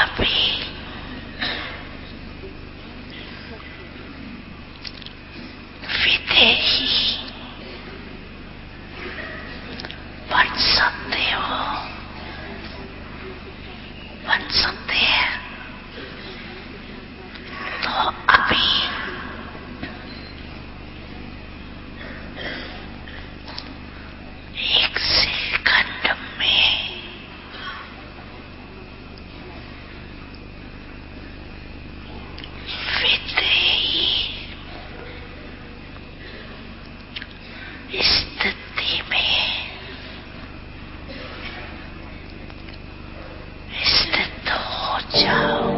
अभी विदेही बन सकते हो, बन सकते हैं। तो अभी एक सेकंड में विदेही स्थिति में स्थित हो जाओ।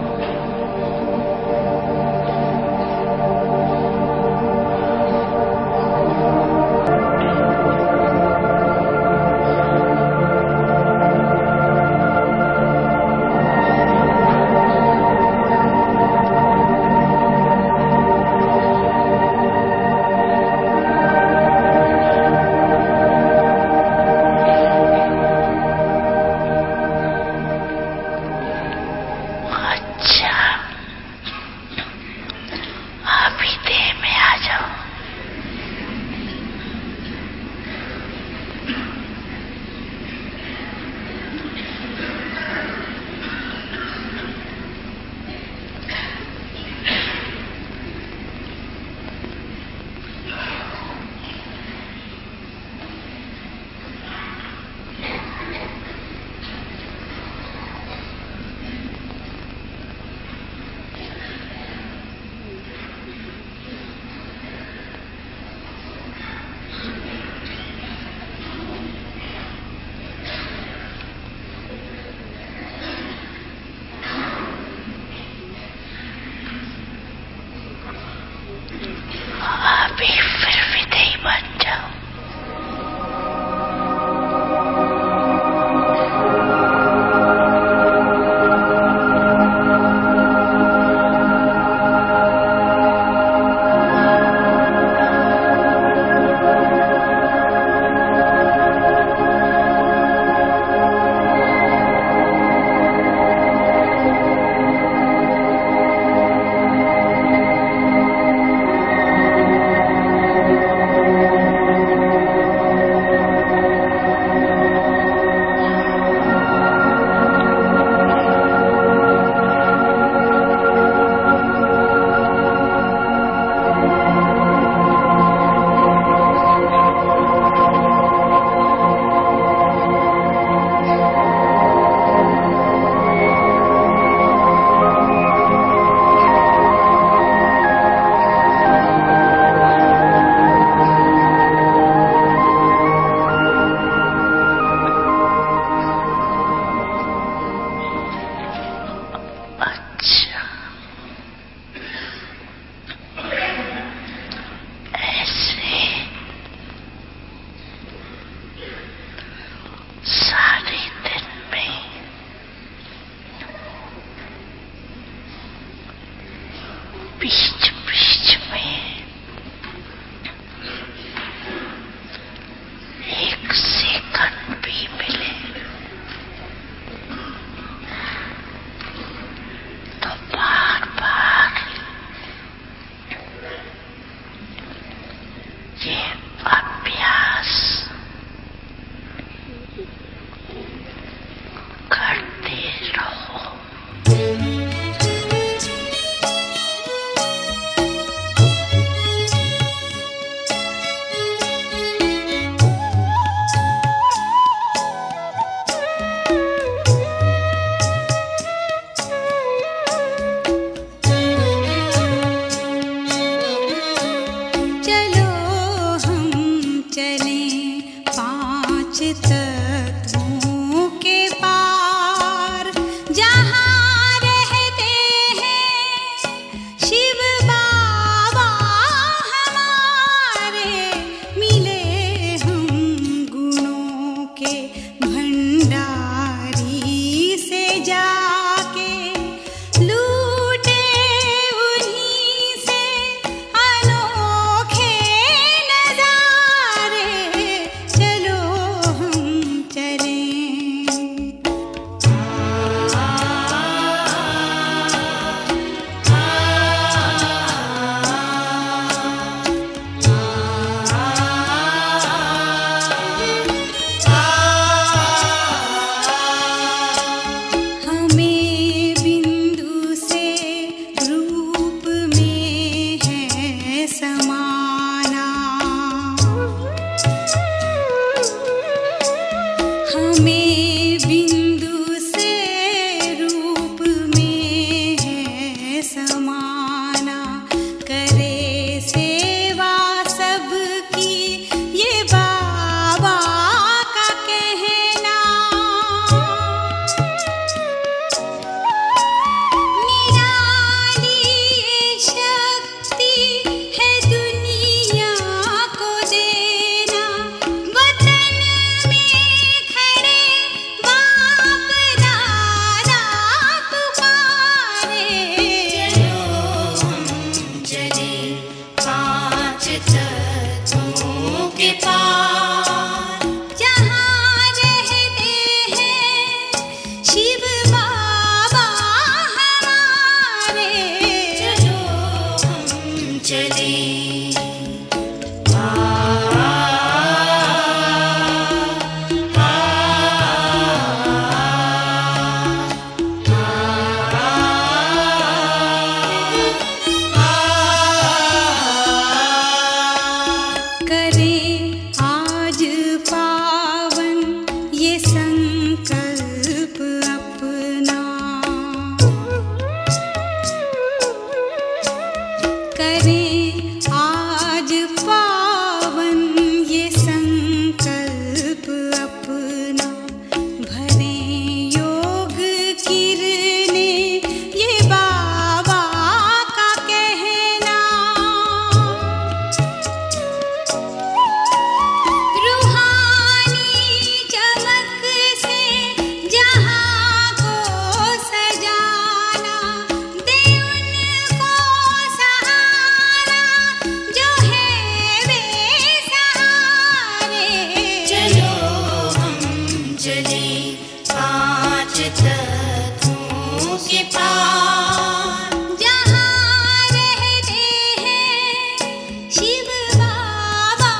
पार जहाँ रहते हैं शिव बाबा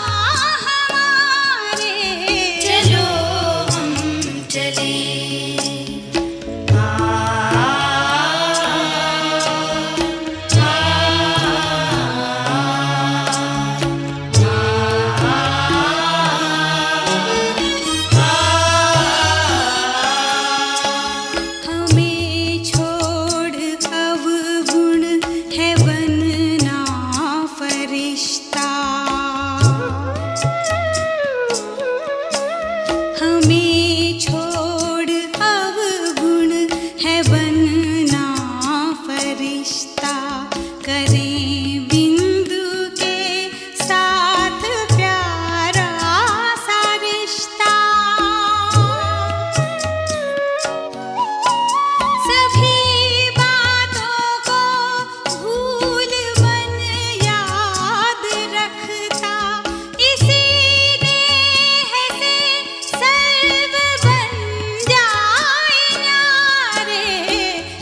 हमारे, चलो हम चले हमें छोड़ अवगुण है बनना फरिश्ता, हमें छोड़ अवगुण है बनना फरिश्ता, करें बिंदु के साथ प्यारा सा रिश्ता, सभी बातों को भूल मन याद रखता, इसी नेह से सर्व बन जाए न्यारे,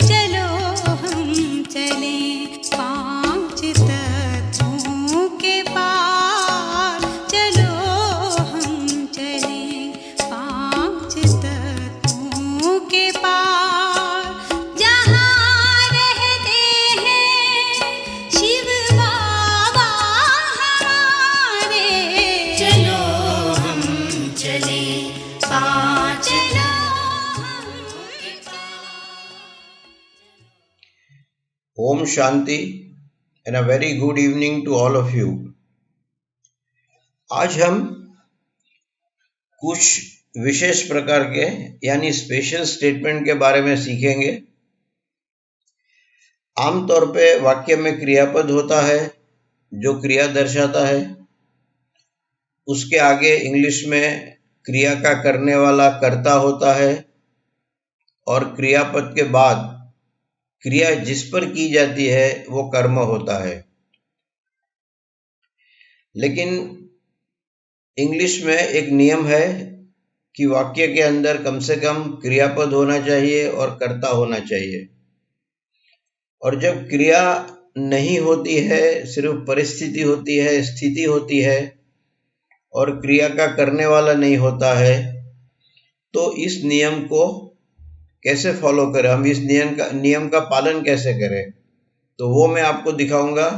चलो हम चलें पांच तत्वों के पार, चलो हम चलें पांच तत्वों के पार जहाँ रहते हैं शिव बाबा हमारे, चलो हम चले पांच तत्वों के पार। Om Shanti and a very good evening to all of you. आज हम कुछ विशेष प्रकार के यानी स्पेशल स्टेटमेंट के बारे में सीखेंगे। आमतौर पे वाक्य में क्रियापद होता है जो क्रिया दर्शाता है, उसके आगे इंग्लिश में क्रिया का करने वाला कर्ता होता है और क्रियापद के बाद क्रिया जिस पर की जाती है वो कर्म होता है। लेकिन इंग्लिश में एक नियम है कि वाक्य के अंदर कम से कम क्रियापद होना चाहिए और कर्ता होना चाहिए, और जब क्रिया नहीं होती है, सिर्फ परिस्थिति होती है, स्थिति होती है और क्रिया का करने वाला नहीं होता है, तो इस नियम को कैसे फॉलो करें, हम इस नियम का पालन कैसे करें, तो वो मैं आपको दिखाऊंगा।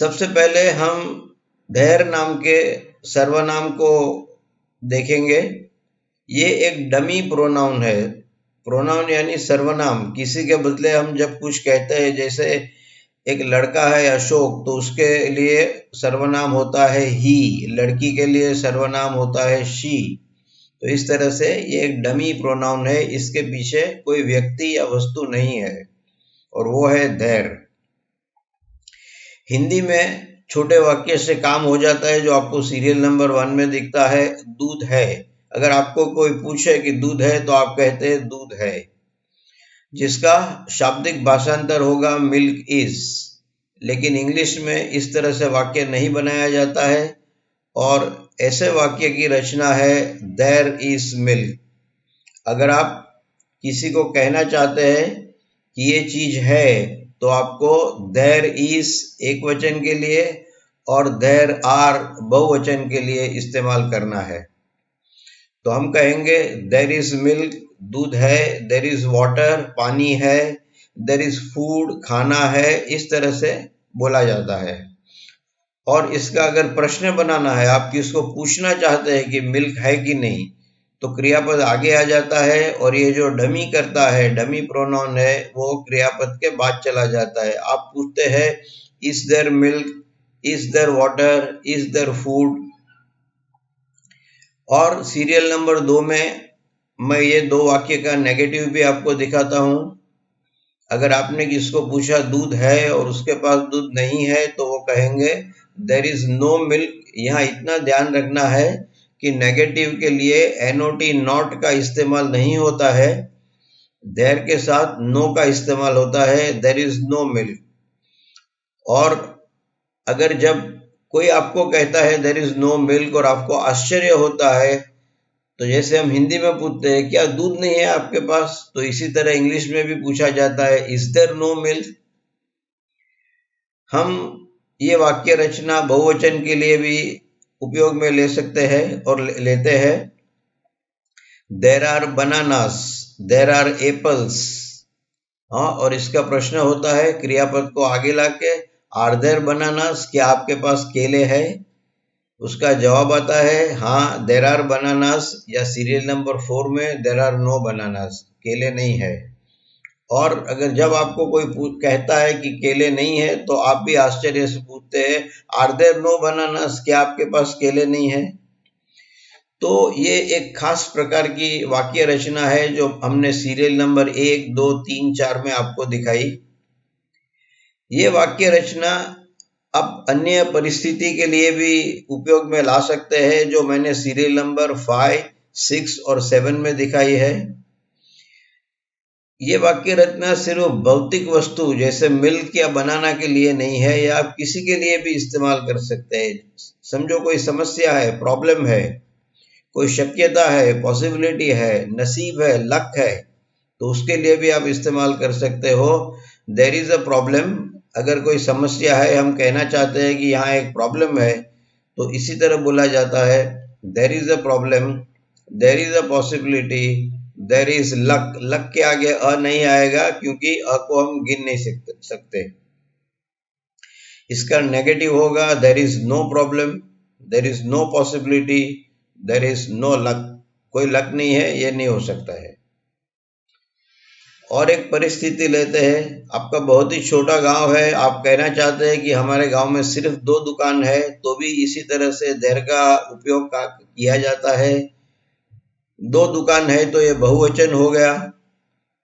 सबसे पहले हम धैर्य नाम के सर्वनाम को देखेंगे। ये एक डमी प्रोनाउन है। प्रोनाउन यानी सर्वनाम, किसी के बदले हम जब कुछ कहते हैं, जैसे एक लड़का है अशोक, तो उसके लिए सर्वनाम होता है ही, लड़की के लिए सर्वनाम होता है शी। तो इस तरह से ये एक डमी प्रोनाउन है, इसके पीछे कोई व्यक्ति या वस्तु नहीं है, और वो है धैर्य। हिंदी में छोटे वाक्य से काम हो जाता है, जो आपको सीरियल नंबर 1 में दिखता है, दूध है। अगर आपको कोई पूछे कि दूध है तो आप कहते हैं दूध है, जिसका शाब्दिक भाषांतर होगा मिल्क इज। लेकिन इंग्लिश में इस तरह से वाक्य नहीं बनाया जाता है, और ऐसे वाक्य की रचना है देयर इज मिल्क। अगर आप किसी को कहना चाहते हैं कि ये चीज है, तो आपको देयर इज एक वचन के लिए और देयर आर बहुवचन के लिए इस्तेमाल करना है। तो हम कहेंगे देयर इज मिल्क, दूध है, देयर इज वाटर, पानी है, देयर इज फूड, खाना है, इस तरह से बोला जाता है। और इसका अगर प्रश्न बनाना है, आप किसको पूछना चाहते हैं कि मिल्क है कि नहीं, तो क्रियापद आगे आ जाता है, और ये जो डमी करता है, डमी प्रोनाउन है, वो क्रियापद के बाद चला जाता है। आप पूछते हैं is there milk, is there water, is there food. और सीरियल नंबर 2 में मैं ये 2 वाक्य का नेगेटिव भी आपको दिखाता हूं। अगर आपने किसको पूछा दूध है और उसके पास दूध नहीं है, तो वो कहेंगे देयर इज नो मिल्क। यहाँ इतना ध्यान रखना है कि नेगेटिव के लिए NOT नॉट का इस्तेमाल नहीं होता है, देयर के साथ नो का इस्तेमाल होता है, देयर इज नो मिल्क। और अगर जब कोई आपको कहता है देयर इज नो मिल्क और आपको आश्चर्य होता है, तो जैसे हम हिंदी में पूछते हैं क्या दूध नहीं है आपके पास, तो इसी तरह इंग्लिश में भी पूछा जाता है इज देयर नो मिल्क। हम ये वाक्य रचना बहुवचन के लिए भी उपयोग में ले सकते हैं और लेते हैं। There are bananas, there are apples. हाँ, और इसका प्रश्न होता है क्रियापद को आगे लाके, आर देयर बनानास, क्या आपके पास केले हैं। उसका जवाब आता है हाँ देयर आर बनानास, या सीरियल नंबर 4 में देयर आर नो बनानास, केले नहीं है। और अगर जब आपको कोई कहता है कि केले नहीं है तो आप भी आश्चर्य से पूछते हैं आर देयर नो बनानास, क्या आपके पास केले नहीं है। तो ये एक खास प्रकार की वाक्य रचना है जो हमने सीरियल नंबर 1, 2, 3, 4 में आपको दिखाई। ये वाक्य रचना आप अन्य परिस्थिति के लिए भी उपयोग में ला सकते हैं जो मैंने सीरियल नंबर 5, 6 और 7 में दिखाई है। ये वाक्य रचना सिर्फ भौतिक वस्तु जैसे मिल्क या बनाना के लिए नहीं है, या आप किसी के लिए भी इस्तेमाल कर सकते हैं। समझो कोई समस्या है, प्रॉब्लम है, कोई शक्यता है, पॉसिबिलिटी है, नसीब है, लक है, तो उसके लिए भी आप इस्तेमाल कर सकते हो। देयर इज अ प्रॉब्लम, अगर कोई समस्या है, हम कहना चाहते हैं कि यहाँ एक प्रॉब्लम है, तो इसी तरह बोला जाता है there is a problem, there is a possibility, there is luck. Luck के आगे अ नहीं आएगा क्योंकि अ को हम गिन नहीं सकते। इसका नेगेटिव होगा there is no problem, there is no possibility, there is no luck. कोई लक नहीं है, ये नहीं हो सकता है। और एक परिस्थिति लेते हैं, आपका बहुत ही छोटा गांव है, आप कहना चाहते हैं कि हमारे गांव में सिर्फ 2 दुकान है, तो भी इसी तरह से देयर का उपयोग किया जाता है। 2 दुकान है तो ये बहुवचन हो गया,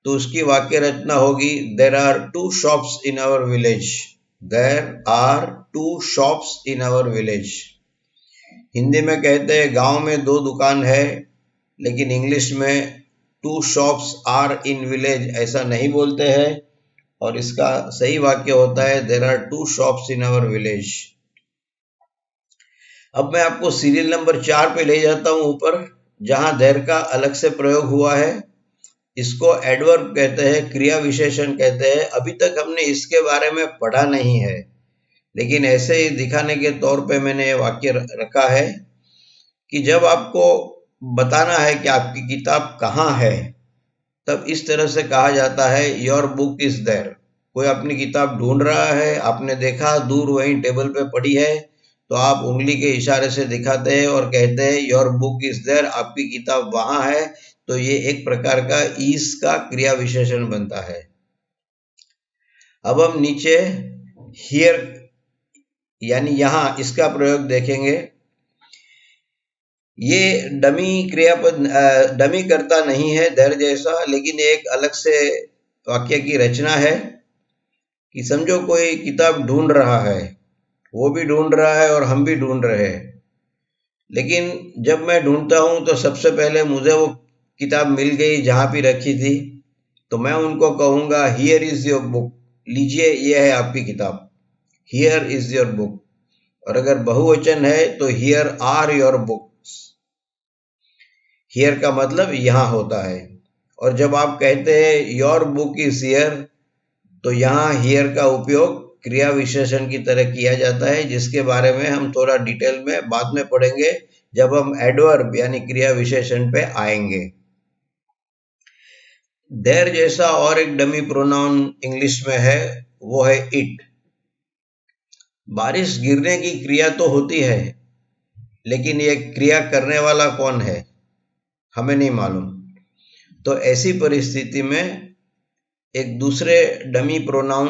तो उसकी वाक्य रचना होगी there are 2 shops in our village, there are 2 shops in our village. Hindi में कहते हैं गांव में 2 दुकान है, लेकिन इंग्लिश में 2 शॉप्स आर इन विलेज ऐसा नहीं बोलते हैं, और इसका सही वाक्य होता है there are 2 shops in our village. अब मैं आपको सीरियल नंबर 4 पे ले जाता हूं ऊपर, जहां देयर का अलग से प्रयोग हुआ है। इसको एडवर्ब कहते हैं, क्रिया विशेषण कहते हैं। अभी तक हमने इसके बारे में पढ़ा नहीं है, लेकिन ऐसे ही दिखाने के तौर पे मैंने ये वाक्य रखा है कि जब आपको बताना है कि आपकी किताब कहाँ है, तब इस तरह से कहा जाता है योर बुक इज देयर। कोई अपनी किताब ढूंढ रहा है, आपने देखा दूर वहीं टेबल पे पड़ी है, तो आप उंगली के इशारे से दिखाते हैं और कहते हैं योर बुक इज देयर, आपकी किताब वहां है। तो ये एक प्रकार का इज का क्रिया विशेषण बनता है। अब हम नीचे हियर यानी यहां इसका प्रयोग देखेंगे। ये डमी क्रियापद डमी करता नहीं है देयर जैसा, लेकिन एक अलग से वाक्य की रचना है कि समझो कोई किताब ढूंढ रहा है, वो भी ढूंढ रहा है और हम भी ढूंढ रहे हैं, लेकिन जब मैं ढूंढता हूं तो सबसे पहले मुझे वो किताब मिल गई जहां भी रखी थी, तो मैं उनको कहूंगा हियर इज योर बुक, लीजिए ये है आपकी किताब, हियर इज योर बुक। और अगर बहुवचन है तो here are your books. Here का मतलब यहां होता है, और जब आप कहते हैं योर बुक इज हियर, तो यहां हियर का उपयोग क्रिया विशेषण की तरह किया जाता है, जिसके बारे में हम थोड़ा डिटेल में बाद में पढ़ेंगे जब हम एडवर्ब यानी क्रिया विशेषण पे आएंगे। देयर जैसा और एक डमी प्रोनाउन इंग्लिश में है, वो है इट। बारिश गिरने की क्रिया तो होती है, लेकिन ये क्रिया करने वाला कौन है हमें नहीं मालूम। तो ऐसी परिस्थिति में एक दूसरे डमी प्रोनाउन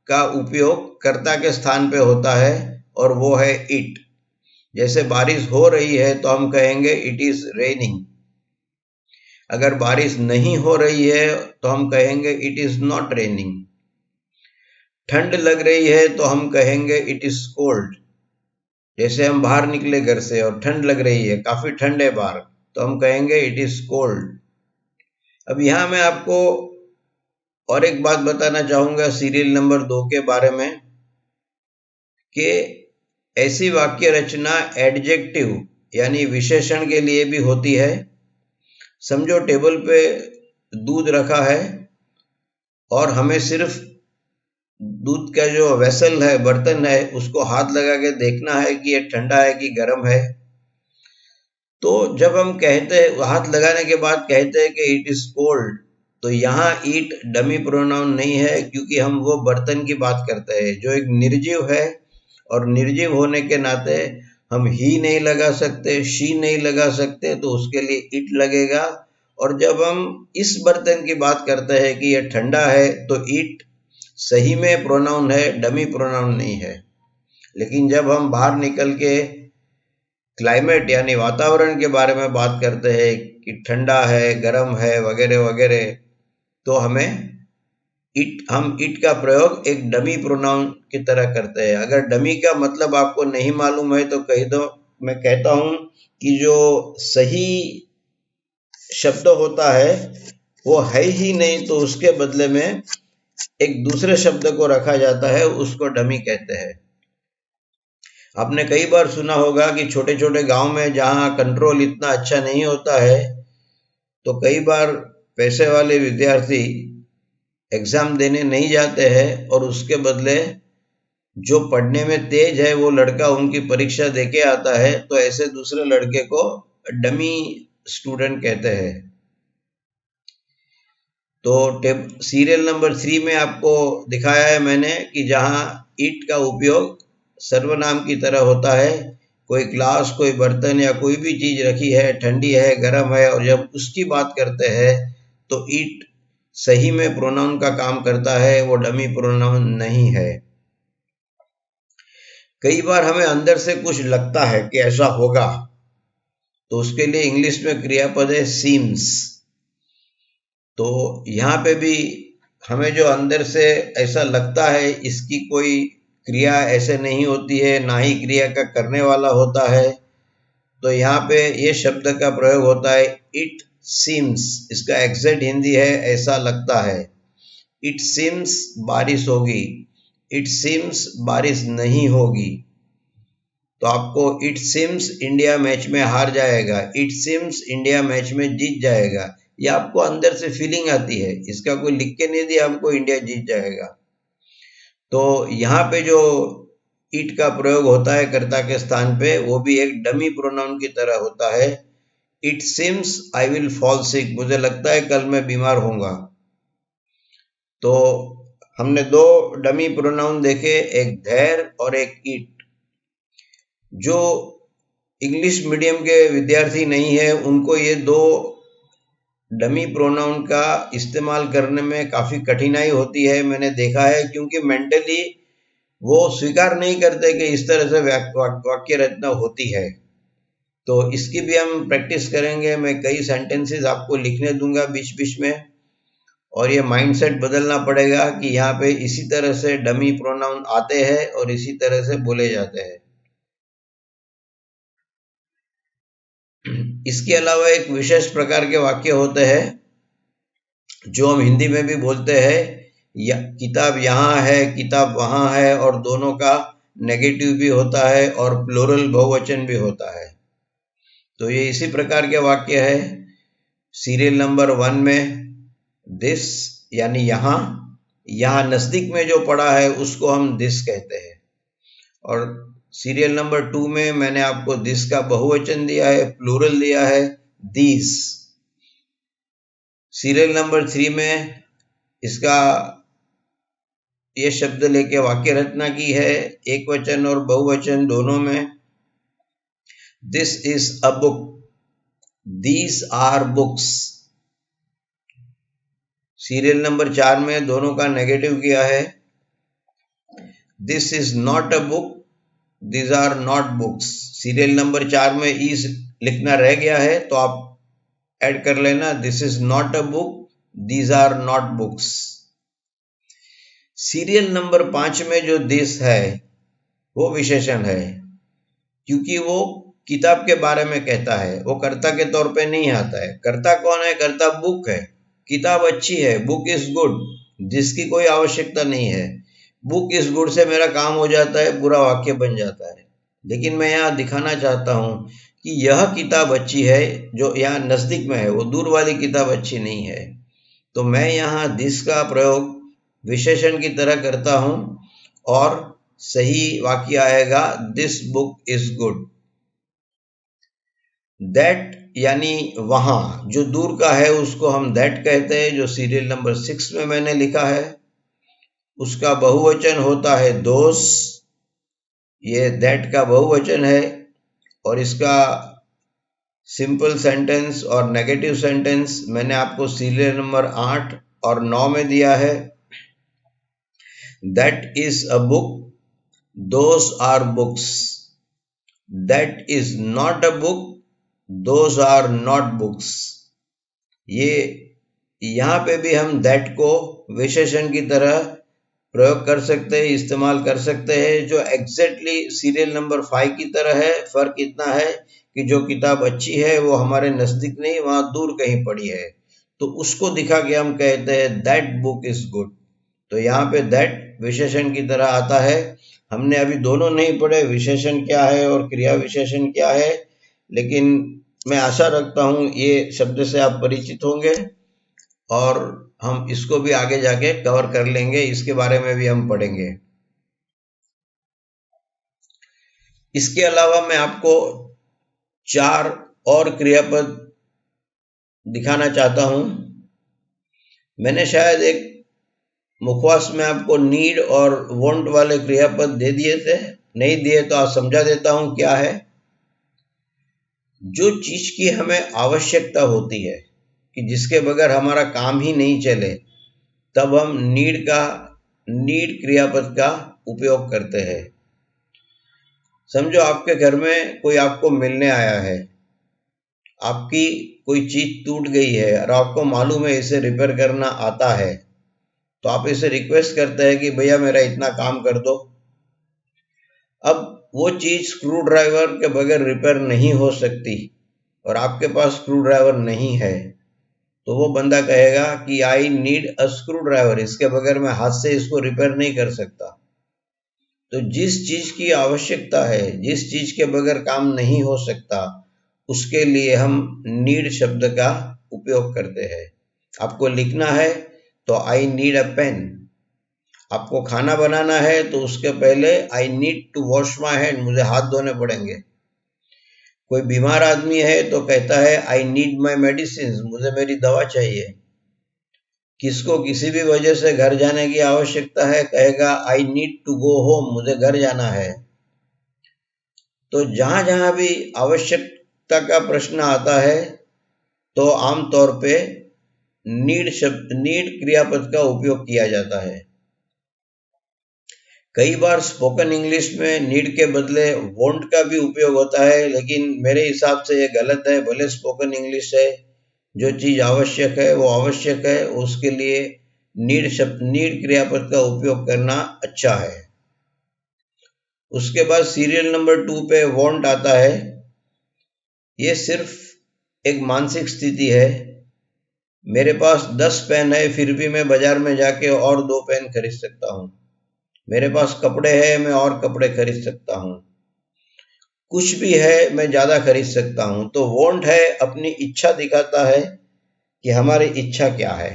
का उपयोग कर्ता के स्थान पे होता है, और वो है इट। जैसे बारिश हो रही है तो हम कहेंगे इट इज रेनिंग। अगर बारिश नहीं हो रही है तो हम कहेंगे इट इज नॉट रेनिंग। ठंड लग रही है तो हम कहेंगे इट इज कोल्ड। जैसे हम बाहर निकले घर से और ठंड लग रही है, काफी ठंड है बाहर, तो हम कहेंगे इट इज कोल्ड। अब यहां मैं आपको और एक बात बताना चाहूंगा सीरियल नंबर 2 के बारे में, कि ऐसी वाक्य रचना एडजेक्टिव यानी विशेषण के लिए भी होती है। समझो टेबल पे दूध रखा है और हमें सिर्फ दूध का जो वेसल है, बर्तन है, उसको हाथ लगा के देखना है कि ये ठंडा है कि गर्म है। तो जब हम कहते हैं, हाथ लगाने के बाद कहते हैं कि इट इज कोल्ड, तो यहाँ ईट डमी प्रोनाउन नहीं है, क्योंकि हम वो बर्तन की बात करते हैं जो एक निर्जीव है, और निर्जीव होने के नाते हम ही नहीं लगा सकते, शी नहीं लगा सकते, तो उसके लिए इट लगेगा। और जब हम इस बर्तन की बात करते हैं कि यह ठंडा है, तो इट सही में प्रोनाउन है, डमी प्रोनाउन नहीं है। लेकिन जब हम बाहर निकल के क्लाइमेट यानी वातावरण के बारे में बात करते हैं कि ठंडा है, गर्म है, वगैरह वगैरह, तो हम इट का प्रयोग एक डमी प्रोनाउन की तरह करते हैं। अगर डमी का मतलब आपको नहीं मालूम है तो कह दो, मैं कहता हूं कि जो सही शब्द होता है वो है ही नहीं, तो उसके बदले में एक दूसरे शब्द को रखा जाता है, उसको डमी कहते हैं। आपने कई बार सुना होगा कि छोटे छोटे गांव में जहां कंट्रोल इतना अच्छा नहीं होता है, तो कई बार पैसे वाले विद्यार्थी एग्जाम देने नहीं जाते हैं, और उसके बदले जो पढ़ने में तेज है वो लड़का उनकी परीक्षा देके आता है, तो ऐसे दूसरे लड़के को डमी स्टूडेंट कहते हैं। तो सीरियल नंबर 3 में आपको दिखाया है मैंने कि जहां इट का उपयोग सर्वनाम की तरह होता है। कोई ग्लास, कोई बर्तन या कोई भी चीज रखी है, ठंडी है, गर्म है, और जब उसकी बात करते हैं तो इट सही में प्रोनाउन का काम करता है, वो डमी प्रोनाउन नहीं है। कई बार हमें अंदर से कुछ लगता है कि ऐसा होगा, तो उसके लिए इंग्लिश में क्रियापद है सीम्स। तो यहाँ पे भी हमें जो अंदर से ऐसा लगता है, इसकी कोई क्रिया ऐसे नहीं होती है, ना ही क्रिया का करने वाला होता है। तो यहाँ पे ये शब्द का प्रयोग होता है इट सीम्स। इसका एग्जैक्ट हिंदी है ऐसा लगता है। इट सीम्स बारिश होगी, इट सीम्स बारिश नहीं होगी। तो आपको इट सीम्स इंडिया मैच में हार जाएगा, इट सीम्स इंडिया मैच में जीत जाएगा, ये आपको अंदर से फीलिंग आती है। इसका कोई लिख के नहीं दिया हमको इंडिया जीत जाएगा। तो यहाँ पे जो इट का प्रयोग होता है कर्ता के स्थान पे, वो भी एक डमी प्रोनाउन की तरह होता है। It seems I will fall sick, मुझे लगता है कल मैं बीमार होऊंगा। तो हमने 2 डमी प्रोनाउन देखे, एक धैर्य और एक इट। जो इंग्लिश मीडियम के विद्यार्थी नहीं है, उनको ये 2 डमी प्रोनाउन का इस्तेमाल करने में काफी कठिनाई होती है, मैंने देखा है, क्योंकि मेंटली वो स्वीकार नहीं करते कि इस तरह से वाक्य रचना होती है। तो इसकी भी हम प्रैक्टिस करेंगे। मैं कई सेंटेंसेस आपको लिखने दूंगा बीच बीच में, और ये माइंडसेट बदलना पड़ेगा कि यहाँ पे इसी तरह से डमी प्रोनाउन आते हैं और इसी तरह से बोले जाते हैं। इसके अलावा एक विशेष प्रकार के वाक्य होते हैं जो हम हिंदी में भी बोलते हैं, किताब यहाँ है, किताब वहां है, और दोनों का नेगेटिव भी होता है और प्लूरल बहुवचन भी होता है। तो ये इसी प्रकार के वाक्य है। सीरियल नंबर 1 में दिस यानी यहाँ, यहाँ नजदीक में जो पड़ा है उसको हम दिस कहते हैं। और सीरियल नंबर 2 में मैंने आपको दिस का बहुवचन दिया है, प्लूरल दिया है, दीस। सीरियल नंबर 3 में इसका ये शब्द लेके वाक्य रचना की है, एक वचन और बहुवचन दोनों में। This is a book, these are books. Serial number 4 में दोनों का नेगेटिव किया है, this is not a book, these are not books. Serial number 4 में इज लिखना रह गया है, तो आप ऐड कर लेना, this is not a book, these are not books. Serial number 5 में जो दिस है वो विशेषण है, क्योंकि वो किताब के बारे में कहता है, वो कर्ता के तौर पे नहीं आता है। कर्ता कौन है? कर्ता बुक है, किताब अच्छी है, बुक इज गुड, जिसकी कोई आवश्यकता नहीं है। बुक इज गुड से मेरा काम हो जाता है, पूरा वाक्य बन जाता है। लेकिन मैं यहाँ दिखाना चाहता हूँ कि यह किताब अच्छी है, जो यहाँ नजदीक में है, वो दूर वाली किताब अच्छी नहीं है। तो मैं यहाँ दिस का प्रयोग विशेषण की तरह करता हूं और सही वाक्य आएगा this book is good. That यानी वहां, जो दूर का है उसको हम दैट कहते हैं, जो सीरियल नंबर 6 में मैंने लिखा है। उसका बहुवचन होता है दोस, ये दैट का बहुवचन है। और इसका सिंपल सेंटेंस और नेगेटिव सेंटेंस मैंने आपको सीरियल नंबर 8 और 9 में दिया है। That is a book, those are books. That is not a book, those are not books. ये यहाँ पे भी हम दैट को विशेषण की तरह प्रयोग कर सकते हैं, इस्तेमाल कर सकते हैं, जो एग्जैक्टली सीरियल नंबर 5 की तरह है। फर्क इतना है कि जो किताब अच्छी है वो हमारे नजदीक नहीं, वहां दूर कहीं पड़ी है, तो उसको दिखा के हम कहते हैं दैट बुक इज गुड। तो यहाँ पे दैट विशेषण की तरह आता है। हमने अभी दोनों नहीं पढ़े, विशेषण क्या है और क्रिया विशेषण क्या है, लेकिन मैं आशा रखता हूं ये शब्द से आप परिचित होंगे और हम इसको भी आगे जाके कवर कर लेंगे, इसके बारे में भी हम पढ़ेंगे। इसके अलावा मैं आपको 4 और क्रियापद दिखाना चाहता हूं। मैंने शायद एक मुखवास में आपको नीड और वांट वाले क्रियापद दे दिए थे, नहीं दिए तो आप समझा देता हूं क्या है। जो चीज की हमें आवश्यकता होती है कि जिसके बगैर हमारा काम ही नहीं चले, तब हम नीड क्रियापद का उपयोग करते हैं। समझो आपके घर में कोई आपको मिलने आया है, आपकी कोई चीज टूट गई है और आपको मालूम है इसे रिपेयर करना आता है, तो आप इसे रिक्वेस्ट करते हैं कि भैया मेरा इतना काम कर दो। अब वो चीज स्क्रू ड्राइवर के बगैर रिपेयर नहीं हो सकती और आपके पास स्क्रू ड्राइवर नहीं है, तो वो बंदा कहेगा कि I need a screw driver, इसके बगैर मैं हाथ से इसको रिपेयर नहीं कर सकता। तो जिस चीज की आवश्यकता है, जिस चीज के बगैर काम नहीं हो सकता, उसके लिए हम नीड शब्द का उपयोग करते हैं। आपको लिखना है तो आई नीड अ पेन। आपको खाना बनाना है तो उसके पहले I need to wash my hand, मुझे हाथ धोने पड़ेंगे। कोई बीमार आदमी है तो कहता है आई नीड माई मेडिसिन, मुझे मेरी दवा चाहिए। किसको किसी भी वजह से घर जाने की आवश्यकता है, कहेगा I need to go home, मुझे घर जाना है। तो जहां जहां भी आवश्यकता का प्रश्न आता है तो आमतौर पे नीड क्रियापद का उपयोग किया जाता है। कई बार स्पोकन इंग्लिश में नीड के बदले वांट का भी उपयोग होता है, लेकिन मेरे हिसाब से ये गलत है। भले स्पोकन इंग्लिश है, जो चीज आवश्यक है वो आवश्यक है, उसके लिए नीड क्रियापद का उपयोग करना अच्छा है। उसके बाद सीरियल नंबर 2 पे वांट आता है। ये सिर्फ एक मानसिक स्थिति है। मेरे पास 10 पेन है, फिर भी मैं बाजार में जाके और 2 पेन खरीद सकता हूँ। मेरे पास कपड़े हैं, मैं और कपड़े खरीद सकता हूँ। कुछ भी है, मैं ज्यादा खरीद सकता हूँ। तो वांट है, अपनी इच्छा दिखाता है कि हमारी इच्छा क्या है,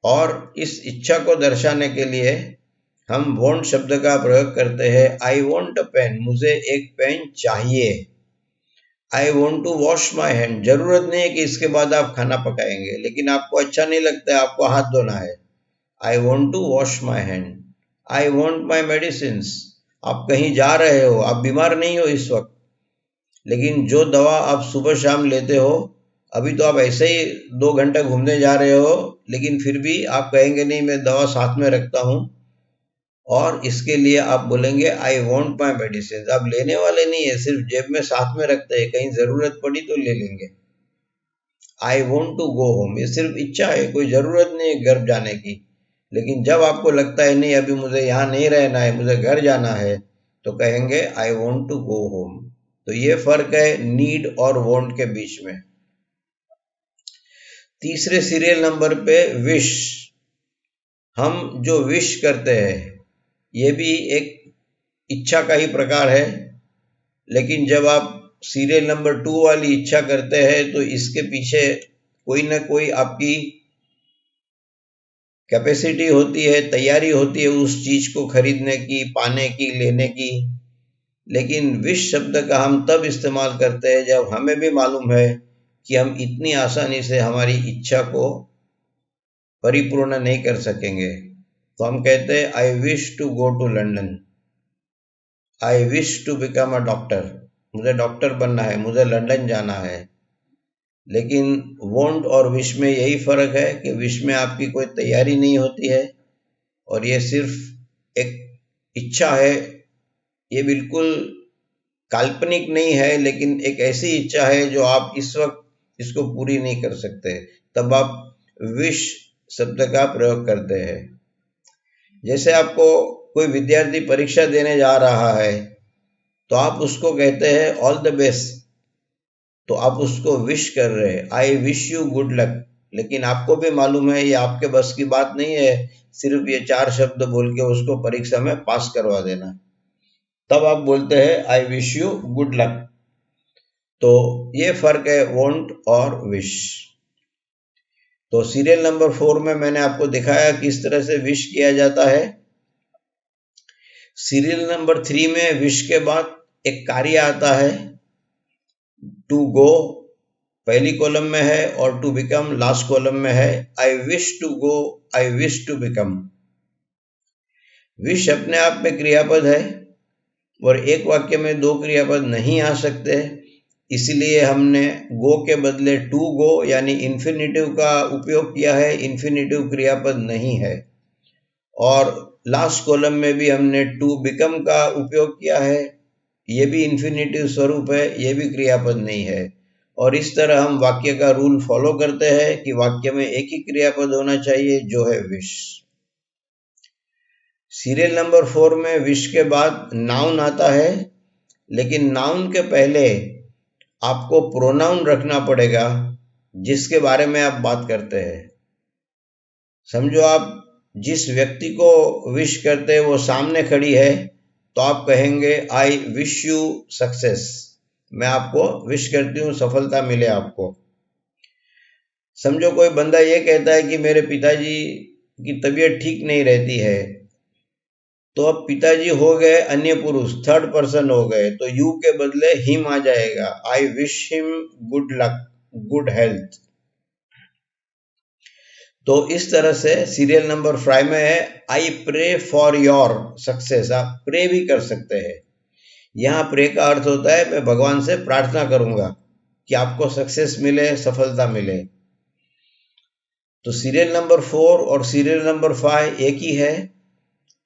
और इस इच्छा को दर्शाने के लिए हम वांट शब्द का प्रयोग करते हैं। आई वांट अ पेन, मुझे एक पेन चाहिए। I want to wash my hand, जरूरत नहीं है कि इसके बाद आप खाना पकाएंगे, लेकिन आपको अच्छा नहीं लगता है, आपको हाथ धोना है। I want to wash my hand. I want my medicine, आप कहीं जा रहे हो, आप बीमार नहीं हो इस वक्त, लेकिन जो दवा आप सुबह शाम लेते हो, अभी तो आप ऐसे ही 2 घंटे घूमने जा रहे हो, लेकिन फिर भी आप कहेंगे नहीं मैं दवा साथ में रखता हूँ, और इसके लिए आप बोलेंगे आई वॉन्ट माई मेडिसिन। आप लेने वाले नहीं है, सिर्फ जेब में साथ में रखते हैं, कहीं जरूरत पड़ी तो ले लेंगे। I want to go home, ये सिर्फ इच्छा है, कोई जरूरत नहीं है घर जाने की, लेकिन जब आपको लगता है नहीं अभी मुझे यहाँ नहीं रहना है, मुझे घर जाना है, तो कहेंगे I want to go home. तो ये फर्क है नीड और वॉन्ट के बीच में। तीसरे सीरियल नंबर पे विश। हम जो विश करते हैं ये भी एक इच्छा का ही प्रकार है, लेकिन जब आप सीरियल नंबर 2 वाली इच्छा करते हैं तो इसके पीछे कोई ना कोई आपकी कैपेसिटी होती है, तैयारी होती है उस चीज को खरीदने की, पाने की, लेने की। लेकिन विश शब्द का हम तब इस्तेमाल करते हैं जब हमें भी मालूम है कि हम इतनी आसानी से हमारी इच्छा को परिपूर्ण नहीं कर सकेंगे। तो हम कहते हैं I wish to go to London, I wish to become a doctor, मुझे डॉक्टर बनना है, मुझे लंदन जाना है। लेकिन वॉन्ट और विश में यही फर्क है कि विश में आपकी कोई तैयारी नहीं होती है और ये सिर्फ एक इच्छा है। ये बिल्कुल काल्पनिक नहीं है, लेकिन एक ऐसी इच्छा है जो आप इस वक्त इसको पूरी नहीं कर सकते, तब आप विश शब्द का प्रयोग करते हैं। जैसे आपको कोई विद्यार्थी परीक्षा देने जा रहा है तो आप उसको कहते हैं ऑल द बेस्ट, तो आप उसको विश कर रहे हैं, I wish you good luck. लेकिन आपको भी मालूम है ये आपके बस की बात नहीं है सिर्फ ये 4 शब्द बोल के उसको परीक्षा में पास करवा देना। तब आप बोलते हैं I wish you good luck. तो ये फर्क है वॉन्ट और विश। तो सीरियल नंबर 4 में मैंने आपको दिखाया किस तरह से विश किया जाता है। सीरियल नंबर 3 में विश के बाद एक कार्य आता है, टू गो पहली कॉलम में है और टू बिकम लास्ट कॉलम में है। I wish to go, I wish to become. Wish अपने आप में क्रियापद है और एक वाक्य में 2 क्रियापद नहीं आ सकते, इसलिए हमने गो के बदले टू गो यानी इन्फिनिटिव का उपयोग किया है। इन्फिनिटिव क्रियापद नहीं है। और लास्ट कॉलम में भी हमने टू बिकम का उपयोग किया है, ये भी इन्फिनिटिव स्वरूप है, ये भी क्रियापद नहीं है। और इस तरह हम वाक्य का रूल फॉलो करते हैं कि वाक्य में एक ही क्रियापद होना चाहिए जो है विश। सीरियल नंबर 4 में विश के बाद नाउन आता है, लेकिन नाउन के पहले आपको प्रोनाउन रखना पड़ेगा जिसके बारे में आप बात करते हैं। समझो आप जिस व्यक्ति को विश करते हैं वो सामने खड़ी है, तो आप कहेंगे आई विश यू सक्सेस, मैं आपको विश करती हूँ सफलता मिले आपको। समझो कोई बंदा ये कहता है कि मेरे पिताजी की तबीयत ठीक नहीं रहती है, तो अब पिताजी हो गए अन्य पुरुष, थर्ड पर्सन हो गए, तो यू के बदले हिम आ जाएगा, I wish him good luck, good health. तो इस तरह से सीरियल नंबर 5 में है I pray for your success. आप प्रे भी कर सकते हैं। यहाँ प्रे का अर्थ होता है मैं भगवान से प्रार्थना करूंगा कि आपको सक्सेस मिले, सफलता मिले। तो सीरियल नंबर 4 और सीरियल नंबर 5 एक ही है।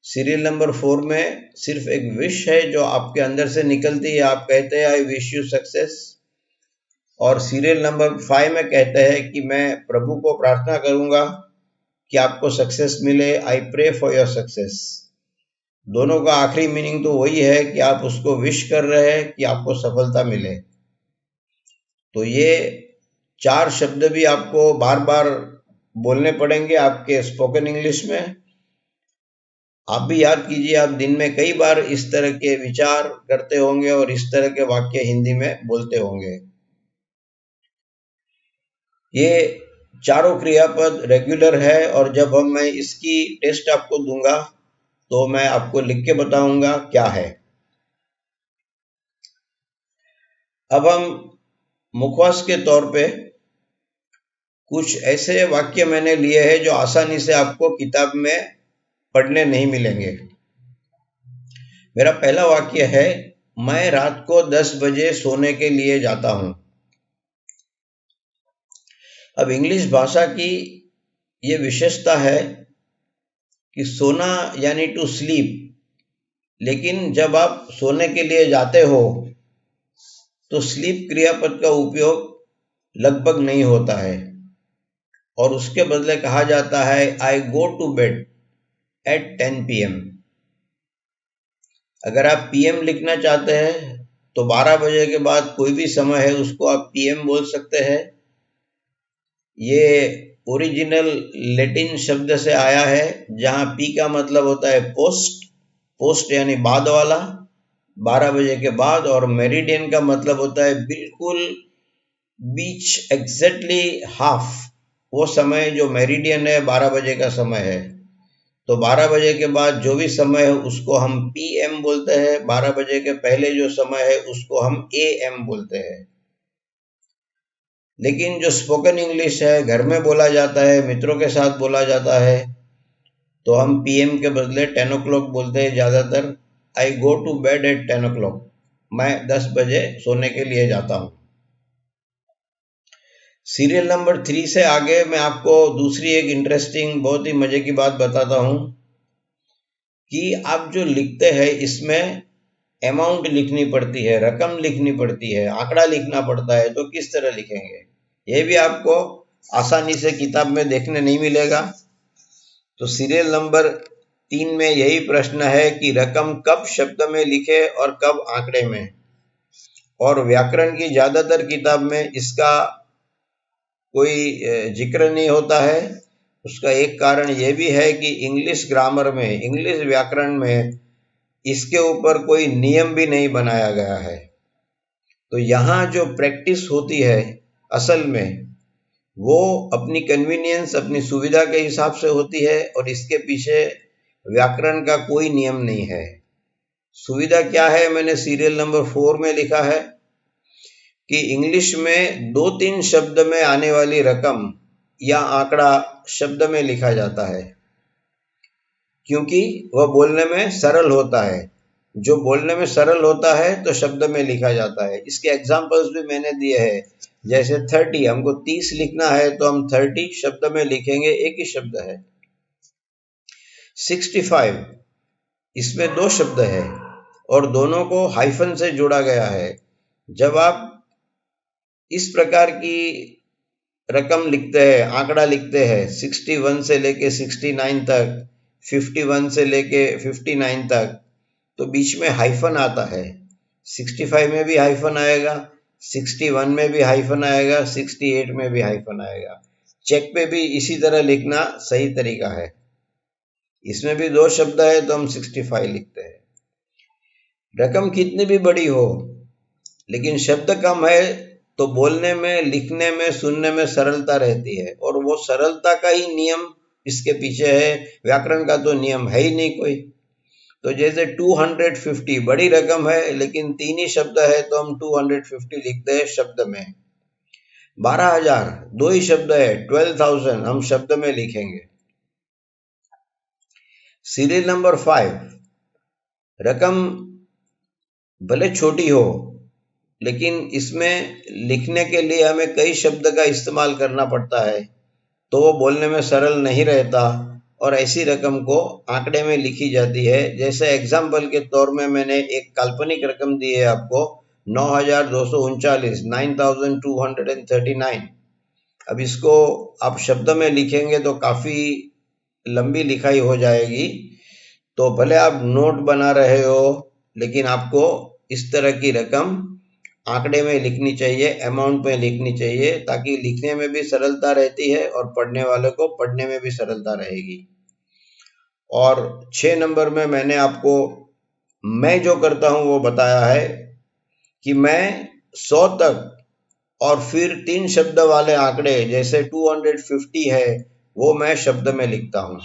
सीरियल नंबर 4 में सिर्फ एक विश है जो आपके अंदर से निकलती है, आप कहते हैं आई विश यू सक्सेस। और सीरियल नंबर 5 में कहते हैं कि मैं प्रभु को प्रार्थना करूंगा कि आपको सक्सेस मिले, I pray for your success. दोनों का आखिरी मीनिंग तो वही है कि आप उसको विश कर रहे हैं कि आपको सफलता मिले। तो ये 4 शब्द भी आपको बार बार बोलने पड़ेंगे आपके स्पोकन इंग्लिश में। आप भी याद कीजिए, आप दिन में कई बार इस तरह के विचार करते होंगे और इस तरह के वाक्य हिंदी में बोलते होंगे। ये चारों क्रियापद रेगुलर है और जब मैं इसकी टेस्ट आपको दूंगा तो मैं आपको लिख के बताऊंगा क्या है। अब हम मुखवास के तौर पे कुछ ऐसे वाक्य मैंने लिए हैं जो आसानी से आपको किताब में पढ़ने नहीं मिलेंगे। मेरा पहला वाक्य है मैं रात को 10 बजे सोने के लिए जाता हूं। अब इंग्लिश भाषा की ये विशेषता है कि सोना यानी टू स्लीप, लेकिन जब आप सोने के लिए जाते हो तो स्लीप क्रियापद का उपयोग लगभग नहीं होता है और उसके बदले कहा जाता है I go to bed at 10 PM। अगर आप PM लिखना चाहते हैं तो 12 बजे के बाद कोई भी समय है उसको आप PM बोल सकते हैं। ये ओरिजिनल लैटिन शब्द से आया है जहां P का मतलब होता है पोस्ट, पोस्ट यानी बाद वाला, 12 बजे के बाद, और मेरिडियन का मतलब होता है बिल्कुल बीच, एग्जैक्टली हाफ। वो समय जो मेरिडियन है 12 बजे का समय है। तो 12 बजे के बाद जो भी समय है उसको हम PM बोलते हैं। 12 बजे के पहले जो समय है उसको हम AM बोलते हैं। लेकिन जो स्पोकन इंग्लिश है, घर में बोला जाता है, मित्रों के साथ बोला जाता है, तो हम PM के बदले 10 o'clock बोलते हैं ज़्यादातर। I go to bed at 10 o'clock। मैं 10 बजे सोने के लिए जाता हूँ। सीरियल नंबर 3 से आगे मैं आपको दूसरी एक इंटरेस्टिंग, बहुत ही मजे की बात बताता हूँ कि आप जो लिखते हैं इसमें अमाउंट लिखनी पड़ती है, रकम लिखनी पड़ती है, आंकड़ा लिखना पड़ता है। तो किस तरह लिखेंगे, ये भी आपको आसानी से किताब में देखने नहीं मिलेगा। तो सीरियल नंबर 3 में यही प्रश्न है कि रकम कब शब्द में लिखे और कब आंकड़े में। और व्याकरण की ज्यादातर किताब में इसका कोई जिक्र नहीं होता है। उसका एक कारण यह भी है कि इंग्लिश ग्रामर में, इंग्लिश व्याकरण में इसके ऊपर कोई नियम भी नहीं बनाया गया है। तो यहाँ जो प्रैक्टिस होती है असल में वो अपनी कन्वीनियंस, अपनी सुविधा के हिसाब से होती है, और इसके पीछे व्याकरण का कोई नियम नहीं है। सुविधा क्या है, मैंने सीरियल नंबर 4 में लिखा है कि इंग्लिश में 2-3 शब्द में आने वाली रकम या आंकड़ा शब्द में लिखा जाता है, क्योंकि वह बोलने में सरल होता है। जो बोलने में सरल होता है तो शब्द में लिखा जाता है। इसके एग्जाम्पल्स भी मैंने दिए हैं। जैसे 30, हमको 30 लिखना है तो हम 30 शब्द में लिखेंगे, एक ही शब्द है। 65, इसमें 2 शब्द है और दोनों को हाइफन से जोड़ा गया है। जब आप इस प्रकार की रकम लिखते हैं, आंकड़ा लिखते हैं, 61 से लेके 69 तक, 51 से लेके 59 तक, तो बीच में हाइफन आता है। 65 में भी हाइफन आएगा, 61 में भी हाइफन आएगा, 68 में भी हाइफन आएगा। चेक पे भी इसी तरह लिखना सही तरीका है। इसमें भी 2 शब्द है तो हम 65 लिखते हैं। रकम कितनी भी बड़ी हो लेकिन शब्द कम है तो बोलने में, लिखने में, सुनने में सरलता रहती है, और वो सरलता का ही नियम इसके पीछे है। व्याकरण का तो नियम है ही नहीं कोई। तो जैसे 250 बड़ी रकम है लेकिन 3 ही शब्द है तो हम 250 लिखते हैं शब्द में। 12,000 2 ही शब्द है, 12,000 हम शब्द में लिखेंगे। सीरियल नंबर 5, रकम भले छोटी हो लेकिन इसमें लिखने के लिए हमें कई शब्द का इस्तेमाल करना पड़ता है, तो वो बोलने में सरल नहीं रहता, और ऐसी रकम को आंकड़े में लिखी जाती है। जैसे एग्जाम्पल के तौर में मैंने एक काल्पनिक रकम दी है आपको, 9,239, 9,239। अब इसको आप शब्द में लिखेंगे तो काफी लंबी लिखाई हो जाएगी। तो भले आप नोट बना रहे हो लेकिन आपको इस तरह की रकम आंकड़े में लिखनी चाहिए, अमाउंट में लिखनी चाहिए, ताकि लिखने में भी सरलता रहती है और पढ़ने वाले को पढ़ने में भी सरलता रहेगी। और 6 नंबर में मैंने आपको मैं जो करता हूं वो बताया है कि मैं 100 तक और फिर 3 शब्द वाले आंकड़े जैसे 250 है वो मैं शब्द में लिखता हूं।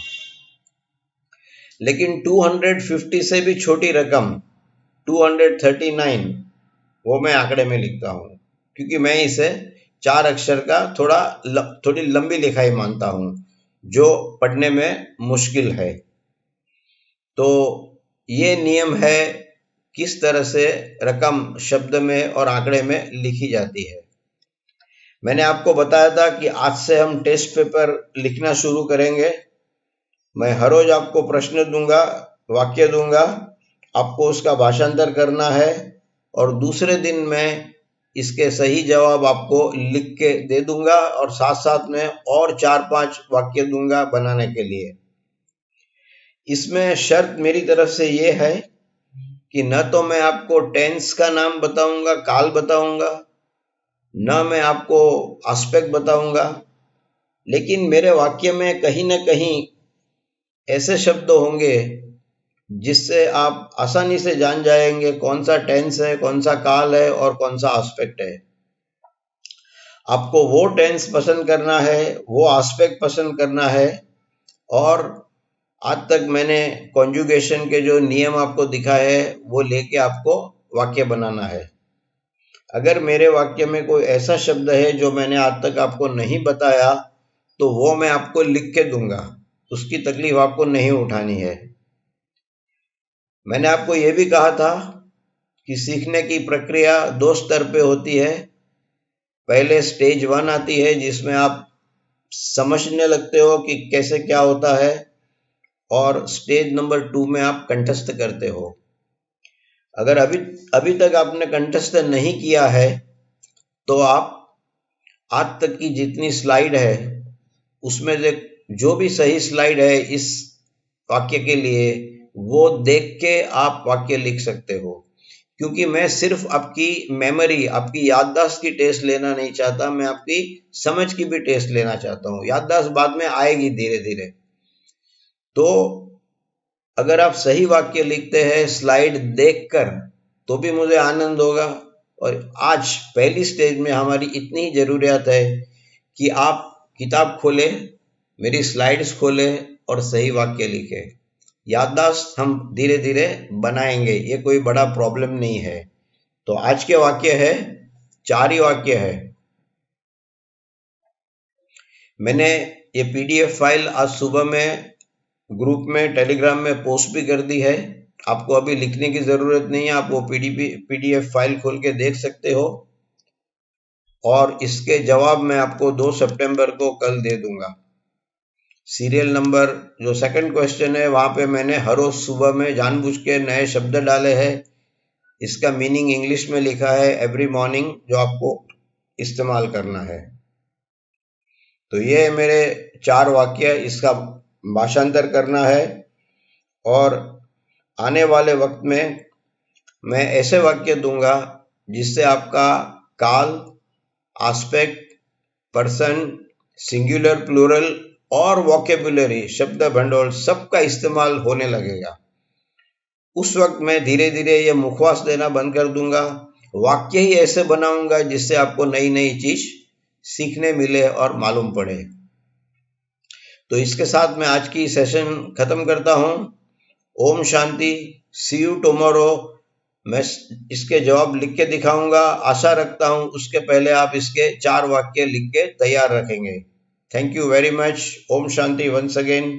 लेकिन 250 से भी छोटी रकम 239 वो मैं आंकड़े में लिखता हूं, क्योंकि मैं इसे 4 अक्षर का थोड़ी लंबी लिखाई मानता हूं जो पढ़ने में मुश्किल है। तो ये नियम है किस तरह से रकम शब्द में और आंकड़े में लिखी जाती है। मैंने आपको बताया था कि आज से हम टेस्ट पेपर लिखना शुरू करेंगे। मैं हर रोज आपको प्रश्न दूंगा, वाक्य दूंगा, आपको उसका भाषांतर करना है, और दूसरे दिन मैं इसके सही जवाब आपको लिख के दे दूंगा, और साथ साथ में और 4-5 वाक्य दूंगा बनाने के लिए। इसमें शर्त मेरी तरफ से ये है कि न तो मैं आपको टेंस का नाम बताऊंगा, काल बताऊंगा, न मैं आपको एस्पेक्ट बताऊंगा, लेकिन मेरे वाक्य में कहीं न कहीं ऐसे शब्द होंगे जिससे आप आसानी से जान जाएंगे कौन सा टेंस है, कौन सा काल है और कौन सा एस्पेक्ट है। आपको वो टेंस पसंद करना है, वो एस्पेक्ट पसंद करना है, और आज तक मैंने कॉन्जुगेशन के जो नियम आपको दिखाए हैं वो लेके आपको वाक्य बनाना है। अगर मेरे वाक्य में कोई ऐसा शब्द है जो मैंने आज तक आपको नहीं बताया तो वो मैं आपको लिख के दूंगा, उसकी तकलीफ आपको नहीं उठानी है। मैंने आपको ये भी कहा था कि सीखने की प्रक्रिया 2 स्तर पे होती है। पहले स्टेज 1 आती है जिसमें आप समझने लगते हो कि कैसे क्या होता है, और स्टेज नंबर 2 में आप कंठस्थ करते हो। अगर अभी तक आपने कंठस्थ नहीं किया है तो आप आज तक की जितनी स्लाइड है उसमें से जो भी सही स्लाइड है इस वाक्य के लिए वो देख के आप वाक्य लिख सकते हो, क्योंकि मैं सिर्फ आपकी मेमोरी, आपकी याददाश्त की टेस्ट लेना नहीं चाहता, मैं आपकी समझ की भी टेस्ट लेना चाहता हूँ। याददाश्त बाद में आएगी धीरे धीरे। तो अगर आप सही वाक्य लिखते हैं स्लाइड देखकर तो भी मुझे आनंद होगा। और आज पहली स्टेज में हमारी इतनी जरूरत है कि आप किताब खोलें, मेरी स्लाइड्स खोलें और सही वाक्य लिखें। याददाश्त हम धीरे धीरे बनाएंगे, ये कोई बड़ा प्रॉब्लम नहीं है। तो आज के वाक्य है, 4 ही वाक्य है। मैंने ये पीडीएफ फाइल आज सुबह में ग्रुप में टेलीग्राम में पोस्ट भी कर दी है। आपको अभी लिखने की जरूरत नहीं है, आप वो पीडीएफ फाइल खोल के देख सकते हो, और इसके जवाब मैं आपको 2 सितंबर को कल दे दूंगा। सीरियल नंबर जो 2nd क्वेश्चन है वहां पे मैंने हर रोज सुबह में जानबूझ के नए शब्द डाले हैं। इसका मीनिंग इंग्लिश में लिखा है एवरी मॉर्निंग, जो आपको इस्तेमाल करना है। तो ये मेरे 4 वाक्य, इसका भाषांतर करना है, और आने वाले वक्त में मैं ऐसे वाक्य दूंगा जिससे आपका काल, एस्पेक्ट, पर्सन, सिंगुलर, प्लूरल और वोकेबुलरी, शब्द भंडोल सबका इस्तेमाल होने लगेगा। उस वक्त मैं धीरे धीरे ये मुखवास देना बंद कर दूंगा, वाक्य ही ऐसे बनाऊंगा जिससे आपको नई नई चीज सीखने मिले और मालूम पड़े। तो इसके साथ मैं आज की सेशन खत्म करता हूं। ओम शांति, सी यू टुमारो। मैं इसके जवाब लिख के दिखाऊंगा, आशा रखता हूं उसके पहले आप इसके 4 वाक्य लिख के तैयार रखेंगे। Thank you very much. ओम शांति वंस अगेन।